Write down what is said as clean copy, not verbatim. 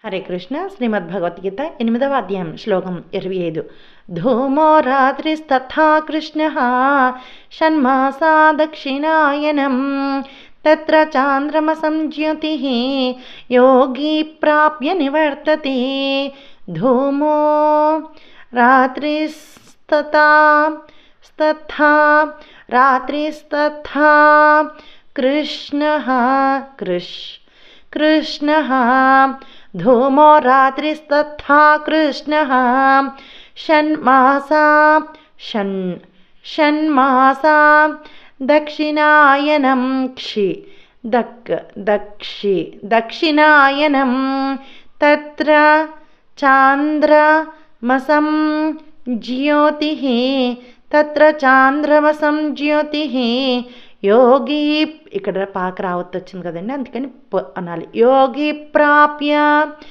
హరే కృష్ణ. శ్రీమద్భగవద్గీత 8వ అధ్యాయం శ్లోకం 25. ధూమో రాత్రిస్తథా కృష్ణ షణ్మాసా దక్షిణాయనం తత్ర చాంద్రమసం జ్యోతి యోగి ప్రాప్య నివర్తతే. ధూమో రాత్రిస్తథా కృష్ణ ధూమో రాత్రిస్తథా కృష్ణ షణ్మాసా దక్షిణాయనం దక్షిణాయనం తత్ర చాంద్రమసం జ్యోతి యోగి. ఇక్కడ పాక రావత్తు వచ్చింది కదండి, అందుకని అనాలి. యోగి ప్రాప్య